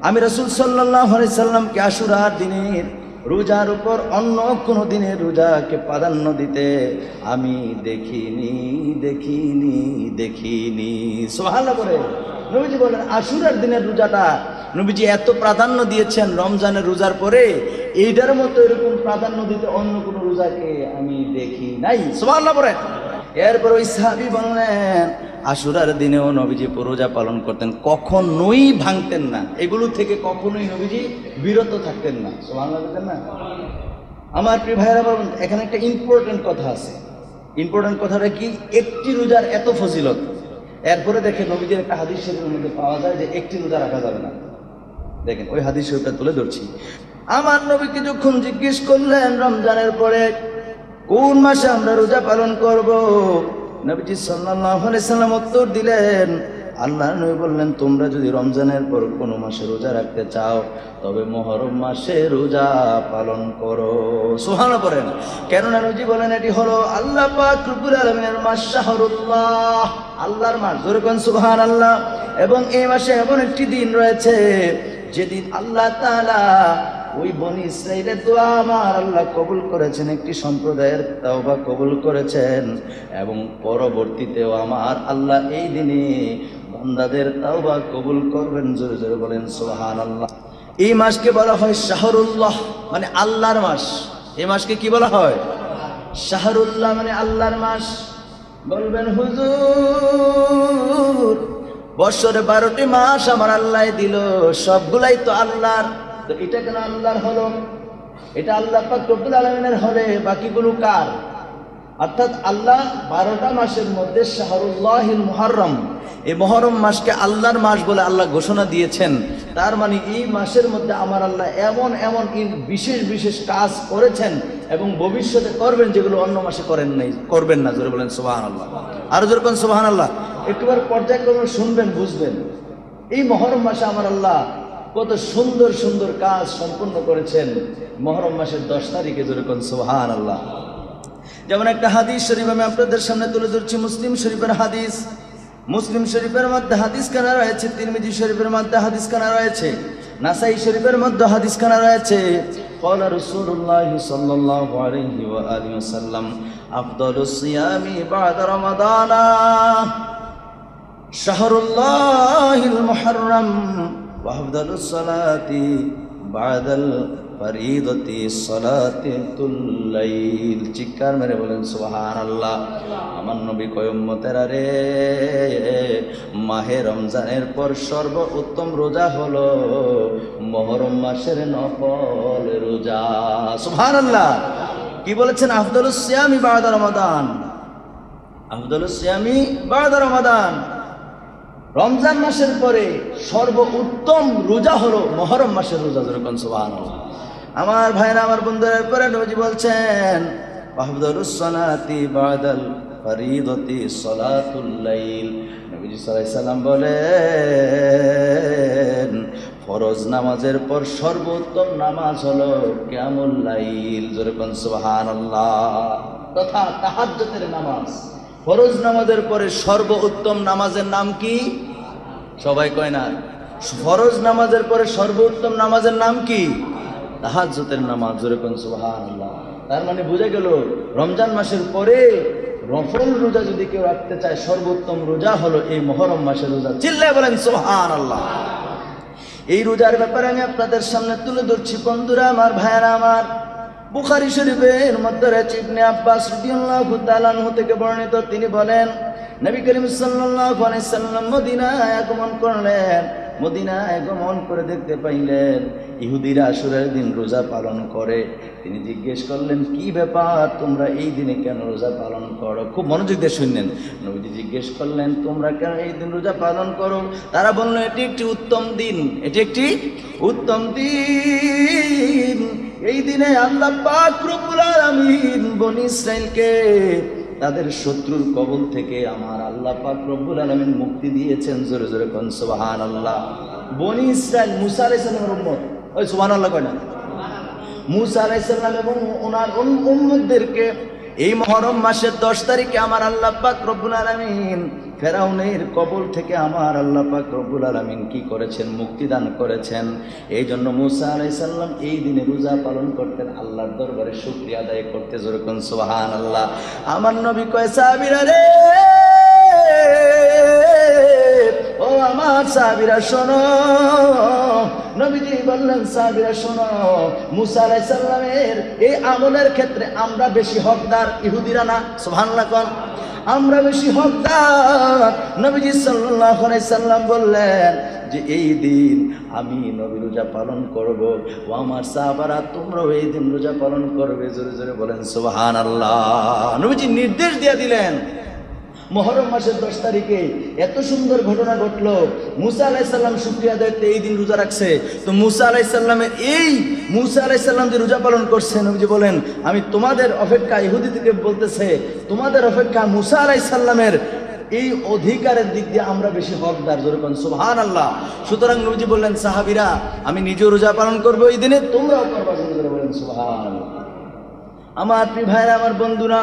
আমি রাসূল সাল্লাল্লাহু আলাইহি সাল্লামকে আশুরার দিনের রোজার উপর অন্য কোনো দিনের রোজাকে প্রাধান্য দিতে আমি দেখিনি। সুবহানাল্লাহ বলে নবীজি বলেন আশুরার দিনের রোজাটা নবীজি এত প্রাধান্য দিয়েছেন রমজানের রোজার পরে, এইটার মতো এরকম প্রাধান্য দিতে অন্য কোনো রোজাকে আমি দেখি নাই। সুবহানাল্লাহ বলে এরপর ওই সাহাবী বললেন আশুরার দিনেও নবীজি রোজা পালন করতেন, কখনোই ভাঙতেন না, এগুলো থেকে কখনোই নবীজি বিরত থাকতেন না। সুবহানাল্লাহ বলতেন না। আমার প্রিয় ভাইয়েরা বলুন, এখানে একটা ইম্পর্টেন্ট কথা আছে। ইম্পর্টেন্ট কথাটা কি? একটি রোজার এত ফজিলত, এরপরে দেখেন নবীজির একটা হাদিস শরীফের মধ্যে পাওয়া যায় যে একটি রোজা রাখা যাবে না। দেখেন ওই হাদিস শরীফটা তুলে ধরছি। আমার নবীকে যখন জিজ্ঞেস করলেন রমজানের পরে কোন মাসে আমরা রোজা পালন করব, নবীজি সাল্লাল্লাহু আলাইহি সাল্লাম উত্তর দিলেন, আল্লাহর নবী বললেন তোমরা যদি রমজানের পর কোনো মাসে রোজা রাখতে চাও তবে মুহররম মাসে রোজা পালন করো। সুবহানাল্লাহ পড়েন। কেননা নবীজি বলেন এটি হলো আল্লাহ পাক রব্বুল আলামিনের মাস, শাহরুল্লাহ, আল্লাহর মাস। জোরে কোন সুবহানাল্লাহ। এবং এই মাসে এমন একটি দিন রয়েছে যেদিন আল্লাহ তাআলা ওই বনি ইসরাইলের দোয়া আমার আল্লাহ কবুল করেছেন, একটি সম্প্রদায়ের তাওবা কবুল করেছেন, এবং পরবর্তীতেও আমার আল্লাহ এই দিনে বান্দাদের তাওবা কবুল করবেন। জোরে জোরে বলেন সুবহানাল্লাহ। এই মাসকে বলা হয় শাহরুল্লাহ, মানে আল্লাহর মাস। এই মাসকে কি বলা হয়? শাহরুল্লাহ, মানে আল্লাহর মাস। বলবেন হুজুর বছরে 12টি মাস আমার আল্লাহ দিল, সবগুলাই তো আল্লাহর, তো এটা কেন আল্লাহর হলো? এটা আল্লাহ পাক রব্বুল আলামিনের হলে বাকিগুলো কার? অর্থাৎ আল্লাহ 12টা মাসের মধ্যে শাহরুল্লাহিল মুহররম, এই মুহররম মাসকে আল্লাহর মাস বলে আল্লাহ ঘোষণা দিয়েছেন। তার মানে এই মাসের মধ্যে আমার আল্লাহ এমন এমন বিশেষ বিশেষ কাজ করেছেন এবং ভবিষ্যতে করবেন যেগুলো অন্য মাসে করবেন না। জোরে বলেন সুবহানাল্লাহ। আরো জোরে বলেন সুবহানাল্লাহ। একবার পর্যায়ক্রমে শুনবেন, বুঝবেন এই মুহররম মাসে আমার আল্লাহ কত সুন্দর সুন্দর কাজ সম্পন্ন করেছেন মুহররম মাসের 10 তারিখে। জোরে বলেন সুবহানাল্লাহ। যেমন একটা হাদিস শরীফ আমি আপনাদের সামনে তুলে ধরছি, মুসলিম শরীফের হাদিস। মুসলিম শরীফের মধ্যে হাদিস খানা রয়েছে, তিরমিজি শরীফের মধ্যে হাদিস খানা রয়েছে, নাসাই শরীফের মধ্যে হাদিস খানা রয়েছে। ক্বালা রাসূলুল্লাহ সাল্লাল্লাহু আলাইহি ওয়া আলিহি ওয়াসাল্লাম আফদালুস সিয়ামি বা'দা রমাদানা শাহরুল্লাহিল মুহররম ওয়া আফদালুস সালাতি বা'দাল ফরিদতি সালাতুল লাইল। চিৎকার মেরে বলেন সুবহানাল্লাহ। আমার নবী কয় উম্মতেরা রে, মাহে রমজানের পর সর্বোত্তম রোজা হলো মুহররম মাসের নফল রোজা। সুবহানাল্লাহ। কি বলেছেন? আফদালুস সিয়ামি বা'দা রমাদান, আফদালুস সিয়ামি বা'দা রমাদান। রমজান মাসের পরে সর্বোত্তম রোজা হলো মুহররম মাসের রোজা। যেরকম সুবহানাল্লাহ। আমার ভাইরা, আমার বন্ধুরা, পরে নবীজি বলছেন আফদালুস সালাতি বা'দাল ফরিদতি সালাতুল লাইল। নবীজি সাল্লাল্লাহু আলাইহি সাল্লাম বলেন ফরজ নামাজের পর সর্বোত্তম নামাজ হলো কিয়ামুল লাইল। যেরকম সুবহানাল্লাহ। তথা তাহাজ্জুদের নামাজ। ফরজ নামাজের পরে সর্বোত্তম নামাজের নাম কি? সবাই কয় না। ফরজ নামাজের পরে সর্বোত্তম নামাজের নাম কি? তাহাজ্জুদের নামাজ। যেরকম সুবহানাল্লাহ। তার মানে বুঝে গেল রমজান মাসের পরে নফল রোজা যদি কেউ রাখতে চায় সর্বোত্তম রোজা হলো এই মুহররম মাসের রোজা। চিল্লায় বলেন সুবহানাল্লাহ। এই রোজার ব্যাপারে আমি আপনাদের সামনে তুলে ধরছি বন্ধুরা আমার, ভাইয়েরা আমার। বুখারী শরীফের মধ্যে রয়েছে ইবনে আব্বাস রাদিয়াল্লাহু তাআলা আনহু থেকে বর্ণিত, তিনি বলেন নবী করিম সাল্লাল্লাহু আলাইহি সাল্লাম মদিনায় আগমন করলেন। মদিনায় আগমন করে দেখতে পাইলেন ইহুদিরা আশুরার দিন রোজা পালন করে। তিনি জিজ্ঞেস করলেন কি ব্যাপার, তোমরা এই দিনে কেন রোজা পালন করো? খুব মনোযোগ দিয়ে শুনলেন। নবীজি জিজ্ঞেস করলেন তোমরা কেন এই দিন রোজা পালন করো? তারা বলল এটি একটি উত্তম দিন, এটি একটি উত্তম দিন। এই দিনে আল্লাহ পাক রব্বুল আলামিন বনি ইসরাইলকে তাদের শত্রুর কবল থেকে আমার আল্লাহ পাক রব্বুল আলামিন মুক্তি দিয়েছেন। জোরে জোরে কোন সুবহানাল্লাহ। বনি ইসরাইল মুসা আলাইহিস সালামের উম্মত, ওই সুবহানাল্লাহ কয় না? মুসা আলাইহিস সালাম এবং ওনার উম্মতদেরকে এই মুহররম মাসের 10 তারিখে আমার আল্লাহ পাক রব্বুল আলামিন ফেরাউনের কবল থেকে আমার আল্লাহ পাক রব্বুল আলামিন কি করেছেন, মুক্তি দান করেছেন। এই জন্য মুসা আলাইহিস সালাম এই দিনে রোজা পালন করতেন, আল্লাহর দরবারে শুকরিয়া আদায় করতে। যেরকম সুবহানাল্লাহ। আমার নবী কয় সাহাবীরা রে, ও আমার সাহাবীরা শোনো। নবীজি বললেন সাহাবীরা শোনো, মুসা আলাইহিস সালামের এই আমলের ক্ষেত্রে আমরা বেশি হকদার, ইহুদিরা না। সুবহানাল্লাহ কোন, আমরা বেশি হকদার। নবীজি সাল্লাল্লাহু আলাইহি সাল্লাম বললেন যে এই দিন আমি নবী রোজা পালন করব, ও আমার সাহাবারা তোমরাও এই দিন রোজা পালন করবে। জোরে জোরে বলেন সুবহানাল্লাহ। নবীজি নির্দেশ দিয়ে দিলেন। মুহররম মাসের 10 তারিখে এত সুন্দর ঘটনা ঘটলো। মুসা আলাইহিস সালাম শুকরিয়া আদায়তে এই দিন রোজা রাখছে। তো মুসা আলাইহিস সালামের মুসা আলাইহিস সালাম যে রোজা পালন করছে, নবীজি বলেন আমি তোমাদের অপেক্ষা, ইহুদি থেকে বলতেছে তোমাদের অপেক্ষা মুসা আলাইহিস সালামের এই অধিকারের দিক দিয়ে আমরা বেশি হকদার। যেরকম সুবহানাল্লাহ। সুতরাং নবীজি বললেন সাহাবীরা আমি নিজেও রোজা পালন করবো এই দিনে, তোমরাও করবা। বলেন সুবহানাল্লাহ। আমার প্রিয় ভাইরা, আমার বন্ধুরা,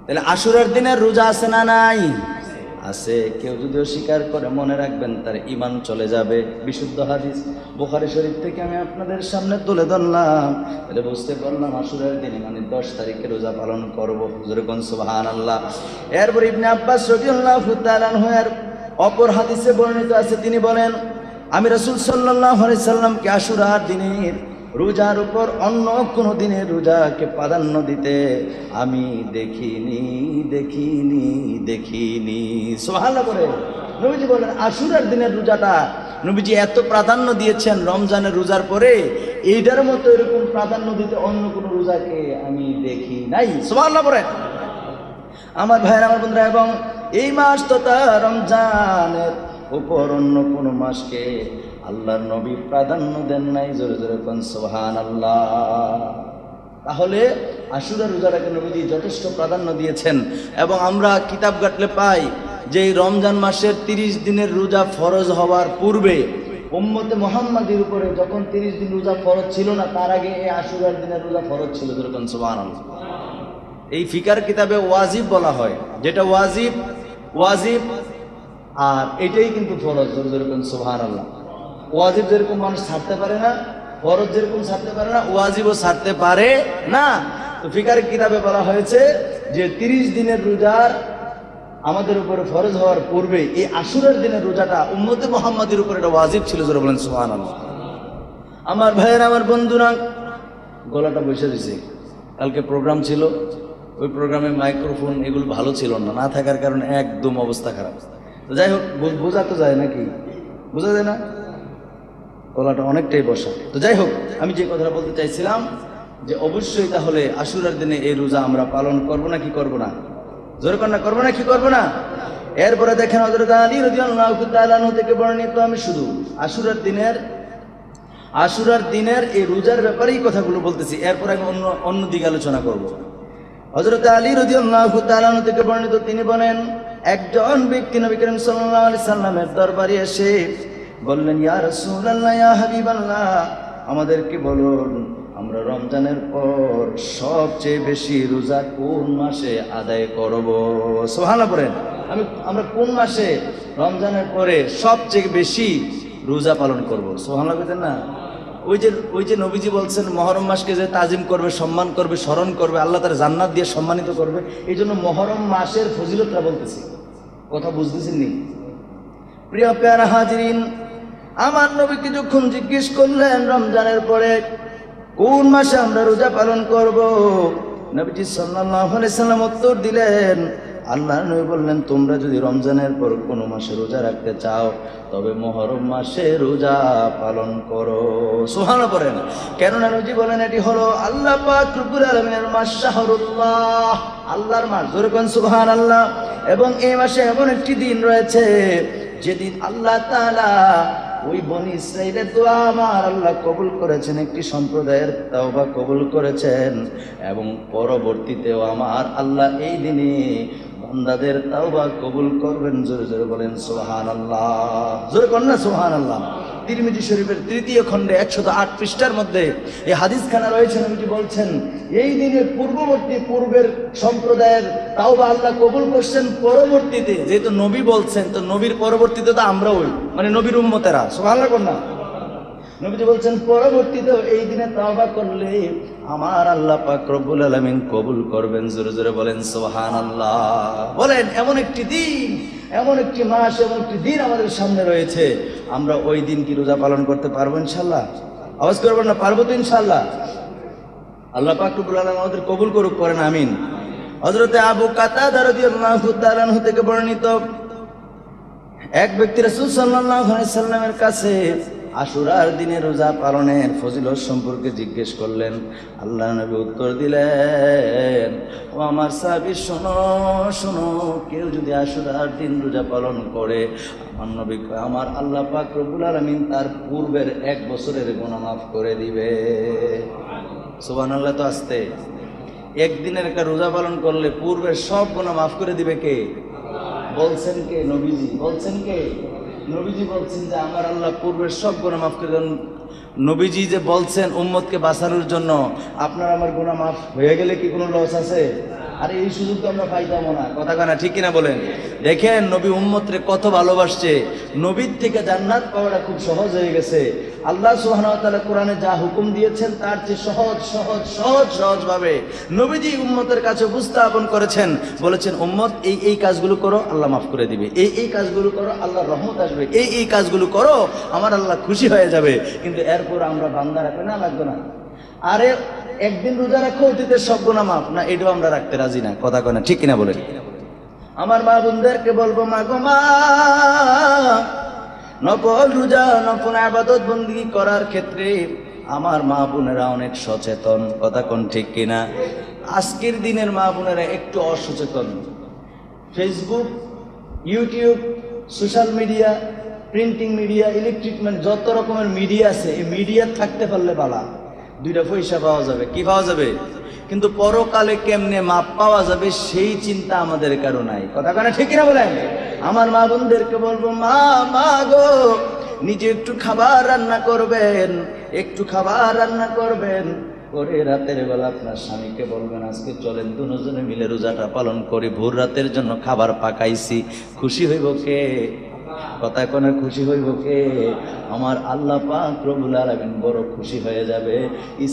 তাহলে আশুরার দিনের রোজা আছে না নাই? আছে। কেউ যদি অস্বীকার করে মনে রাখবেন তার ঈমান চলে যাবে। বিশুদ্ধ হাদিস বুখারী শরীফ থেকে আমি আপনাদের সামনে তুলে ধরলাম। তাহলে বুঝতে পারলাম আশুরার দিনে মানে 10 তারিখে রোজা পালন করব। যেরকম সুবহানাল্লাহ। এরপর ইবনে আব্বাস রাদিয়াল্লাহু তাআলা আনহু এর অপর হাদিসে বর্ণিত আছে, তিনি বলেন আমি রাসূল সাল্লাল্লাহু আলাইহি সাল্লামকে আশুরার দিনের রোজার উপর অন্য কোনো দিনের রোজাকে প্রাধান্য দিতে আমি দেখিনি। সুবহানাল্লাহ করে নবীজি বলেন আশুরার দিনের রোজাটা নবীজি এত প্রাধান্য দিয়েছেন রমজানের রোজার পরে, এইটার মতো এরকম প্রাধান্য দিতে অন্য কোনো রোজাকে আমি দেখি নাই। সুবহানাল্লাহ করে আমার ভাইয়ের, আমার বন্ধুরা, এবং এই মাস তথা রমজানের উপর অন্য কোনো মাসকে আল্লাহর নবী প্রাধান্য দেন নাই। জোরে জোরে কোন সুবহানাল্লাহ। তাহলে আশুরা রোজাটাকে নবীজি যথেষ্ট প্রাধান্য দিয়েছেন। এবং আমরা কিতাব ঘাটলে পাই যে এই রমজান মাসের 30 দিনের রোজা ফরজ হওয়ার পূর্বে উম্মতে মুহাম্মাদির উপরে যখন 30 দিন রোজা ফরজ ছিল না, তার আগে এই আশুরার দিনের রোজা ফরজ ছিল। জোরে কোন সুবহানাল্লাহ। এই ফিকার কিতাবে ওয়াজিব বলা হয়, যেটা ওয়াজিব আর এটাই কিন্তু ফরজ। জোরে কোন সুবহানাল্লাহ। ওয়াজিব যেরকম মানুষ ছাড়তে পারে না, ফরজ যেরকম ছাড়তে পারে না, ওয়াজিবও ছাড়তে পারে না। তো ফিকার কিতাবে বলা হয়েছে যে 30 দিনের রোজার আমাদের উপরে ফরজ হওয়ার পূর্বে এই আশুরার দিনের রোজাটা উম্মতে মুহাম্মাদের উপরে এটা ওয়াজিব ছিল। জোরে বলেন সুবহানাল্লাহ। আমার ভাইয়েরা, আমার বন্ধুরা, গলাটা বসে দিছে। কালকে প্রোগ্রাম ছিল, ওই প্রোগ্রামে মাইক্রোফোন এগুলো ভালো ছিল না থাকার কারণে একদম অবস্থা খারাপ। তো যাই হোক, বোঝা তো যায় নাকি? বোঝা যায় না, গলাটা অনেকটাই বসা। তো যাই হোক, আমি যে কথাটা বলতে চাইছিলাম যে অবশ্যই তাহলে আশুরার দিনে এই রোজা আমরা পালন করবো না কি করবো না? জোরে কন্যা করবো না কি করবো না? এরপরে দেখেন হযরত আলী রাদিয়াল্লাহু তাআলা আনহু থেকে বর্ণিত, আমি শুধু আশুরার দিনের এই রোজার ব্যাপারেই কথাগুলো বলতেছি, এরপর আমি অন্য দিকে আলোচনা করব। হযরত আলী রাদিয়াল্লাহু তাআলা আনহু থেকে বর্ণিত, তিনি বলেন একজন ব্যক্তি নবী করিম সাল্লাল্লাহু আলাইহি সাল্লামের দরবারে এসে বললেন, ইয়া রাসূলুল্লাহ, ইয়া হাবিবাল্লাহ, আমাদেরকে বলুন আমরা রমজানের পর সবচেয়ে বেশি রোজা কোন মাসে আদায় করব? সুবহানাল্লাহ বলেন। আমরা কোন মাসে রমজানের পরে সবচেয়ে বেশি রোজা পালন করব? সুবহানাল্লাহ বলেন না? ওই যে নবীজি বলছেন মুহররম মাসকে যে তাজিম করবে, সম্মান করবে, স্মরণ করবে, আল্লাহ তার জান্নাত দিয়ে সম্মানিত করবে, এই জন্য মুহররম মাসের ফজিলতটা বলতেছি। কথা বুঝতেছেন নি? প্রিয় প্যারা হাজিরিন, আমার নবীকে যখন জিজ্ঞেস করলেন রমজানের পরে কোন মাসে আমরা রোজা পালন করব, নবীজি সাল্লাল্লাহু আলাইহি সাল্লাম উত্তর দিলেন, আল্লাহর নবী বললেন তোমরা যদি রমজানের পর কোনো মাসে রোজা রাখতে চাও তবে মুহররম মাসে রোজা পালন করো। সুবহানাল্লাহ পড়েন। কেননা নবীজি বলেন এটি হলো আল্লাহ পাক রব্বুল আলামিনের মাস, শাহরুল্লাহ, আল্লাহর মাস। জোরে কোন সুবহানাল্লাহ। এবং এই মাসে এমন একটি দিন রয়েছে যেদিন আল্লাহ তাআলা ওই বনি ইসরাইলের দোয়া আমার আল্লাহ কবুল করেছেন, একটি সম্প্রদায়ের তাওবা কবুল করেছেন, এবং পরবর্তীতেও আমার আল্লাহ এই দিনে বান্দাদের তাওবা কবুল করবেন। জোরে জোরে বলেন সুবহানাল্লাহ। জোরে করেন না সুবহানাল্লাহ। তিরমিজি শরীফের 3য় খণ্ডে 108 পৃষ্ঠার মধ্যে এই হাদিসখানা রয়েছে। নবীজি বলছেন এই দিনের পূর্বের সম্প্রদায়ের তাওবা আল্লাহ কবুল করছেন, পরবর্তীতে যেহেতু নবী বলছেন তো নবীর পরবর্তীতে তো আমরাও মানে নবীর উম্মতেরা, সুবহানাল্লাহ বলনা। নবীজি বলছেন পরবর্তীতে এই দিনে তাওবা করলে আমার আল্লাহ পাক রব্বুল আলামিন কবুল করবেন। জোরে জোরে বলেন সুবহানাল্লাহ। বলেন এমন একটি দিন, এমন একটি মাস, এমন একটি দিন আমাদের সামনে রয়েছে, আমরা ওই দিন কি রোজা পালন করতে পারবো ইনশাআল্লাহ? আওয়াজ করবেন না, পারবো তো ইনশাআল্লাহ? আল্লাহ পাক রব্বুল আলামিন আমাদের কবুল করুক, করেন আমিন। হযরত আবু কাতাদা রাদিয়াল্লাহু তাআলা আনহু থেকে বর্ণিত, এক ব্যক্তি রাসূল সাল্লাল্লাহু আলাইহি সাল্লামের কাছে আশুরার দিনে রোজা পালনের ফজিলত সম্পর্কে জিজ্ঞেস করলেন। আল্লাহ নবী উত্তর দিলেন, ও আমার সাহাবী শোনো শোনো, কেউ যদি আশুরার দিন রোজা পালন করে আমার নবী আমার আল্লাহ পাক রব্বুল আলামিন তার পূর্বের 1 বছরের গুনাহ মাফ করে দিবে। সুবহানাল্লাহ। তো আসতে একদিনের একটা রোজা পালন করলে পূর্বের সব গুনাহ মাফ করে দিবে কে? বলছেন কে? নবীজি বলছেন। কে? নবীজি বলছেন যে আমার আল্লাহ পূর্বের সব গুনাহ মাফ করে দেন। নবীজি যে বলছেন উম্মতকে বাঁচানোর জন্য, আপনার আমার গুনাহ মাফ হয়ে গেলে কি কোনো লস আছে? আর এই সুযোগ তো আমরা পাইতাম না, কথা কানা ঠিক কিনা বলেন? দেখেন নবী উম্মতরে কত ভালোবাসছে, নবীর থেকে জান্নাত পাওয়াটা খুব সহজ হয়ে গেছে। আল্লাহ সুবহানাহু ওয়া তাআলা কোরআনে যা হুকুম দিয়েছেন তার চেয়ে সহজ ভাবে নবীজি উম্মতের কাছে উপস্থাপন করেছেন। বলেছেন উম্মত এই কাজগুলো করো, আল্লাহ মাফ করে দিবে। এই কাজগুলো করো, আল্লাহর রহমত আসবে। এই কাজগুলো করো, আমার আল্লাহ খুশি হয়ে যাবে। কিন্তু এরপর আমরা বান্দা রাখবে না, লাগবে না। আরে একদিন রোজা রাখো, অতীতের সব গুনাহ মাফ না, এটাও আমরা রাখতে রাজি না, কথা কয় না ঠিক কিনা বলেন? আমার মা বোনদেরকে বলবো, মা গো মা, নফল রোজা নফল ইবাদত বندگی করার ক্ষেত্রে আমার মা বোনেরা অনেক সচেতন, কথা কোন ঠিক কিনা? আজকের দিনের মা বোনেরা একটু অসচেতন। Facebook, YouTube, social media, printing media, electric যত রকমের মিডিয়া আছে, এই মিডিয়া থাকতে পারলে বালা, 2টা পয়সা পাওয়া যাবে। কি পাওয়া যাবে? কিন্তু পরকালে কেমনে মাপ পাওয়া যাবে সেই চিন্তা আমাদের কারো নাই, কথা কেন ঠিক কিনা বলেন? আমার মা বোনদেরকে বলবো, মা গো, নিজে একটু খাবার রান্না করবেন, একটু খাবার রান্না করবেন করে রাতের বেলা আপনার স্বামীকে বলবেন আজকে চলেন দুজনে মিলে রোজাটা পালন করি, ভোর রাতের জন্য খাবার পাকাইছি। খুশি হইব কে? কথা কোনে খুশি হইব কে? আমার আল্লাহ পাক রব্বুল আলামিন বড় খুশি হয়ে যাবে।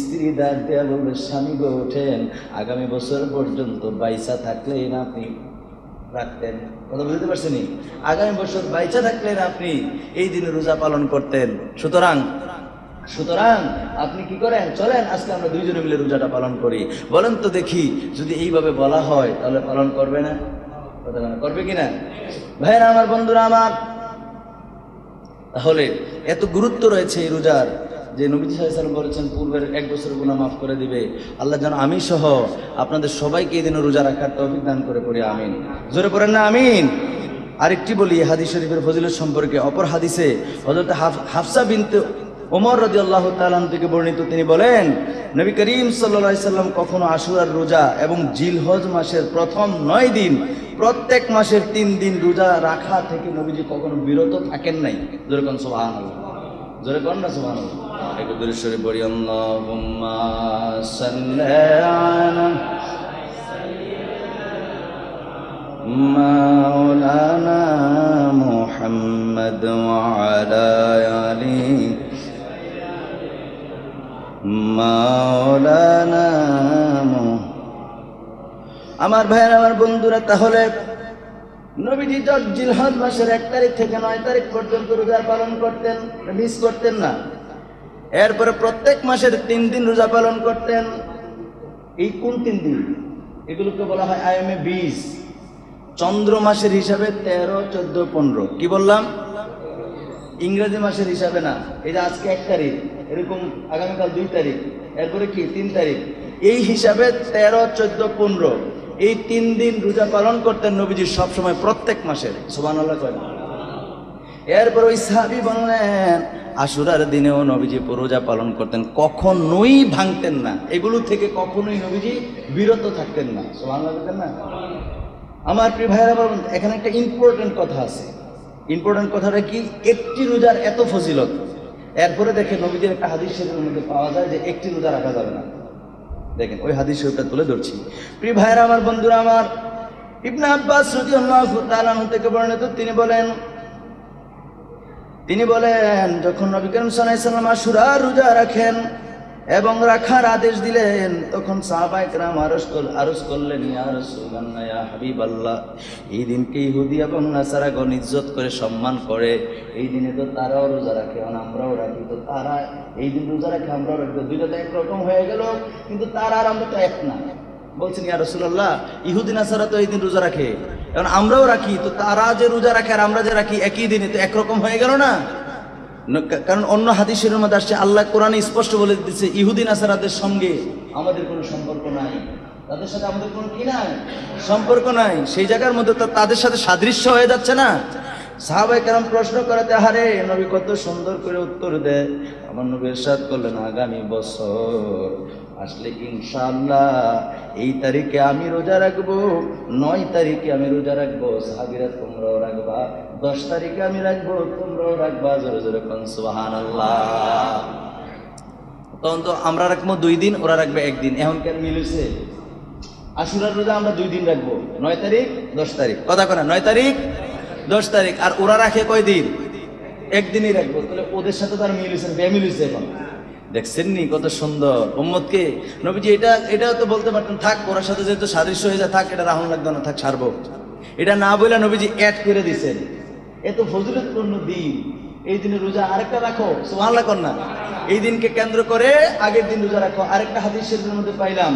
স্ত্রী ডাক দেয়া বলবে, স্বামী গো ওঠেন, আগামী বছর পর্যন্ত বাইসা থাকলেই না আপনি রাখতেন, কথা বুঝতে পারছেন? আগামী বছর বাইসা থাকলেন আপনি এই দিনে রোজা পালন করতেন। সুতরাং আপনি কি করেন, চলেন আজকে আমরা 2 জনে মিলে রোজাটা পালন করি। বলেন তো দেখি, যদি এইভাবে বলা হয় তাহলে পালন করবে না? কথা করবে কিনা? ভাইরা আমার, বন্ধুরা আমার, তাহলে এত গুরুত্ব রয়েছে এই রোজার যে নবীজি সাল্লাল্লাহু আলাইহি ওয়াসাল্লাম বলেছেন পূর্বের 1 বছরের গুনাহ মাফ করে দিবে। আল্লাহ যেন আমি সহ আপনাদের সবাইকে এই দিনে রোজা রাখার তৌফিক দান করে পড়ি আমিন। জোরে পড়েন না আমিন। আরেকটি বলি হাদিস শরীফের ফজিলত সম্পর্কে। অপর হাদিসে হযরত হাফসা বিনতে ওমর রাদিয়াল্লাহু তাআলা থেকে বর্ণিত, তিনি বলেন নবী করিম সাল্লাল্লাহু আলাইহি সাল্লাম কখনো আশুরার রোজা এবং জিলহজ মাসের প্রথম 9 দিন প্রত্যেক মাসের 3 দিন রোজা রাখা থেকে নবীজি কখনো বিরত থাকেন নাই। জোরে কোন সুবহানাল্লাহ, জোরে কোন না সুবহানাল্লাহ। একটু দরুদ শরীফ পড়ি, আল্লাহুম্মা সাল্লি আলা মাওলানা মুহাম্মদ ওয়া আলা আলি মাওলানা। আমার ভাইয়েরা, আমার বন্ধুরা, তাহলে নবীজি জিলহজ মাসের 1 তারিখ থেকে 9 তারিখ পর্যন্ত রোজা পালন করতেন, মিস করতেন না। এরপরে প্রত্যেক মাসের 3 দিন রোজা পালন করতেন। এই কোন 3 দিন? এগুলোকে বলা হয় আইএমএ 20। চন্দ্র মাসের হিসাবে 13, 14, 15। কি বললাম? ইংরেজি মাসের হিসাবে না। এই যে আজকে 1 তারিখ, এরকম আগামীকাল 2 তারিখ, এরপরে কি 3 তারিখ, এই হিসাবে 13, 14, 15 এই 3 দিন রোজা পালন করতেন নবীজি সবসময় প্রত্যেক মাসের। সুবহানাল্লাহ কয়। এরপর ওই সাহাবী বললেন আশুরার দিনেও নবীজি রোজা পালন করতেন, কখনোই ভাঙতেন না, এগুলো থেকে কখনোই নবীজি বিরত থাকতেন না। সুবহানাল্লাহ বলতেন না? আমার প্রিয় ভাইয়েরা, বলুন এখানে একটা ইম্পর্টেন্ট কথা আছে। ইম্পর্টেন্ট কথাটা কি? একটি রোজার এত ফজিলত, এরপরে দেখেন নবীজির একটা হাদিস শরীফের মধ্যে পাওয়া যায় যে একটি রোজা রাখা যাবে না। দেখেন ওই হাদিস শরীফটা তুলে ধরছি। প্রিয় ভাইরা আমার, বন্ধুরা আমার, ইবনে আব্বাস রাদিয়াল্লাহু তাআলা আনহু থেকে বর্ণিত, তিনি বলেন যখন নবী করিম সাল্লাল্লাহু আলাইহি ওয়াসাল্লাম আশুরার রোজা রাখেন এবং রাখার আদেশ দিলেন, তখন সাহাবায়ে কেরাম আরজ করলেন, ইয়া রাসূলুল্লাহ, ইয়া হাবিবাল্লাহ, এই দিনকে ইহুদি এবং নাসারাগণ ইজ্জত করে সম্মান করে। এই দিনে তো তারাও রোজা রাখে, আমরাও রাখি, তো তারা এই দিন রোজা রাখে, আমরাও রাখি, দুইটা তো একরকম হয়ে গেল, কিন্তু তারা আর আমরা তো এক না। বলছেন, ইয়া রাসূলুল্লাহ, ইহুদি নাসারা তো এই দিন রোজা রাখে, এখন আমরাও রাখি, তো তারা যে রোজা রাখে আর আমরা যে রাখি একই দিনে, তো একরকম হয়ে গেল না? কারণ অন্য হাদিসের মধ্যে আসছে, আল্লাহ কোরআনে স্পষ্ট বলে দিচ্ছে, ইহুদি নাসারাদের সঙ্গে আমাদের কোনো সম্পর্ক নাই, তাদের সাথে আমাদের কোনো কি নাই, সম্পর্ক নাই। সেই জায়গার মধ্যে তো তাদের সাথে সাদৃশ্য হয়ে যাচ্ছে না? সাহাবায়ে কেরাম প্রশ্ন করাতে, আরে নবী কত সুন্দর করে উত্তর দেয়। আমার নবী ইরশাদ করলেন, আগামী বছর আসলে ইনশাআল্লাহ এই তারিখে আমি রোজা রাখবো, 9 তারিখে আমি রোজা রাখবো, সাহাবীরা তোমরাও রাখবা, 10 তারিখে আমি রাখবো, তোমরাও রাখবা। জোরে জোরে কোন সুবহানাল্লাহ। তখন তো আমরা রাখবো 2 দিন, ওরা রাখবে 1 দিন। এখন কেন মিলেছে? আশুরার রোজা আমরা 2 দিন রাখবো, 9 তারিখ 10 তারিখ, কথা কনা, 9 তারিখ 10 তারিখ, আর ওরা রাখে কয় দিন? 1 দিনই রাখবো। তাহলে ওদের সাথে তার মিলেছে, বেমিলেছে। এখন দেখছেন নি কত সুন্দর উম্মতকে নবীজি এটা তো বলতে পারতেন, থাক ওর সাথে যেহেতু সাদৃশ্য হয়ে যায়, থাক এটা রাহুল লাগবে না, থাক ছাড়বো। এটা না বলে নবীজি অ্যাড করে দিছেন, এত ফজিলতপূর্ণ দিন, এই দিনে রোজা আরেকটা রাখো, সুবহানাল্লাহ কর না, এই দিনকে কেন্দ্র করে আগের দিন রোজা রাখো। আরেকটা হাদিস শরীফের মধ্যে পাইলাম,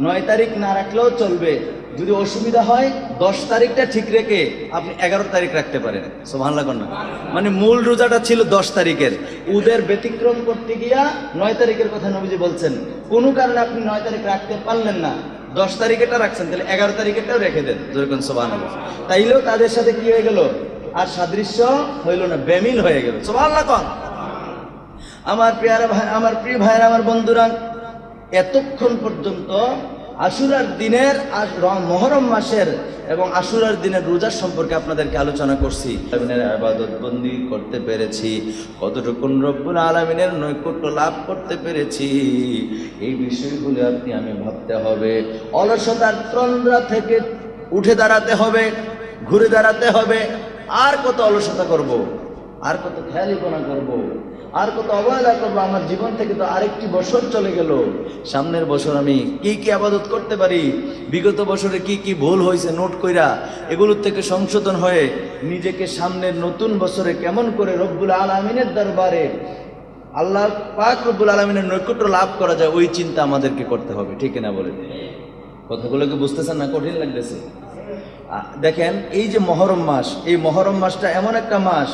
9 তারিখ না রাখলেও চলবে, যদি অসুবিধা হয় 10 তারিখটা ঠিক রেখে আপনি 11 তারিখ রাখতে পারেন, সুবহানাল্লাহ কর না। মানে মূল রোজাটা ছিল 10 তারিখের, ওদের ব্যতিক্রম করতে গিয়া 9 তারিখের কথা নবীজি বলছেন। কোনো কারণে আপনি 9 তারিখ রাখতে পারলেন না, 10 তারিখেটা রাখছেন, তাহলে 11 তারিখেরটাও রেখে দেন, যেরকম সুবহানাল্লাহ। তাইলেও তাদের সাথে কি হয়ে গেল? আর সাদৃশ্য হইল না, বেমিল হয়ে গেল, সুবহানাল্লাহ কর। আমার প্রিয় ভাইরা, আমার বন্ধুরা, এতক্ষণ পর্যন্ত আশুরার দিনের মুহররম মাসের এবং আশুরার দিনের রোজার সম্পর্কে আপনাদেরকে আলোচনা করছি। ইবাদত বন্দি করতে পেরেছি, কতটুকু রব্বুল আলামিনের নৈকট্য লাভ করতে পেরেছি, এই বিষয়গুলো আমি ভাবতে হবে। অলসতার তন্দ্রা থেকে উঠে দাঁড়াতে হবে, ঘুরে দাঁড়াতে হবে। আর কত অলসতা করব, আর কত খেয়ালিপনা করব, আর কত অবহেলা করবো? আমার জীবন থেকে তো আরেকটি বছর চলে গেল, সামনের বছর আমি কি কি ইবাদত করতে পারি, বিগত বছরে কি কি ভুল হয়েছে নোট কইরা এগুলোর থেকে সংশোধন হয়ে নিজেকে সামনের নতুন বছরে কেমন করে রব্বুল আলামিনের দরবারে আল্লাহ পাক রব্বুল আলামিনের নৈকট্য লাভ করা যায়, ওই চিন্তা আমাদেরকে করতে হবে। ঠিক না বলেন? কথাগুলোকে বুঝতেছেন না? কঠিন লাগতেছে? দেখেন, এই যে মুহররম মাস, এই মুহররম মাসটা এমন একটা মাস,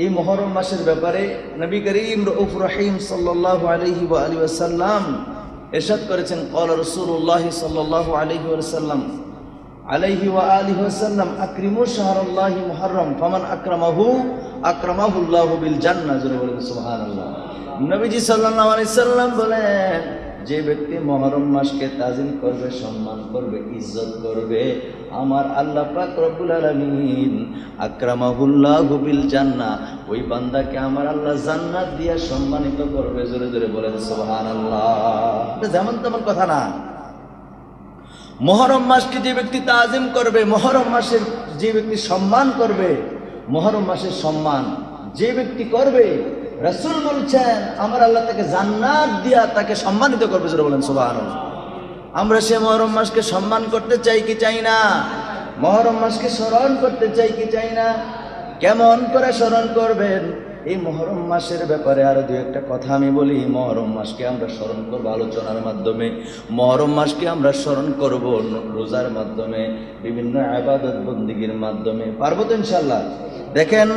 এই মুহররম মাসের ব্যাপারে নবী করিম রউফ রহিম সাল্লাল্লাহু আলাইহি ওয়া আলিহি ওয়াসাল্লাম ইরশাদ করেছেন, ক্বালা রাসূলুল্লাহ সাল্লাল্লাহু আলাইহি ওয়াসাল্লাম আকরিমু শাহরাল্লাহি মুহররম ফামান আকরামাহুল্লাহু বিল জান্নাহ। জোরে বলেন সুবহানাল্লাহ। নবীজি সাল্লাল্লাহু আলাইহি সাল্লাম বলেন, যে ব্যক্তি মুহররম মাসকে তাজিম করবে, সম্মান করবে, ইজ্জত করবে, আমার আল্লাহ পাক রব্বুল আলামিন আকরামাহুল্লাহু বিল জান্নাহ, ওই বান্দাকে আমার আল্লাহ জান্নাত দিয়া সম্মানিত করবে। জোরে জোরে বলেন সুবহানাল্লাহ। এটা যেমন তেমন কথা না। মুহররম মাসকে যে ব্যক্তি তাজিম করবে, মুহররম মাসের যে ব্যক্তি সম্মান করবে, মুহররম মাসের সম্মান যে ব্যক্তি করবে, রাসূল বলছেন আমার আল্লাহ তাকে জান্নাত দিয়া তাকে সম্মানিত করবে। জোরে বলেন সুবহানাল্লাহ। আমরা সে মুহররম মাসকে সম্মান করতে চাই কি চাই না? মুহররম মাসকে স্মরণ করতে চাই কি চাই না? কেমন করে স্মরণ করবেন? এই মুহররম মাসের ব্যাপারে আরো দু একটা কথা আমি বলি। মুহররম মাসকে আমরা স্মরণ করব আলোচনার মাধ্যমে, মুহররম মাসকে আমরা স্মরণ করব রোজার মাধ্যমে, বিভিন্ন ইবাদত বন্দেগীর মাধ্যমে। পারবো তো ইনশাআল্লাহ? দেখেন,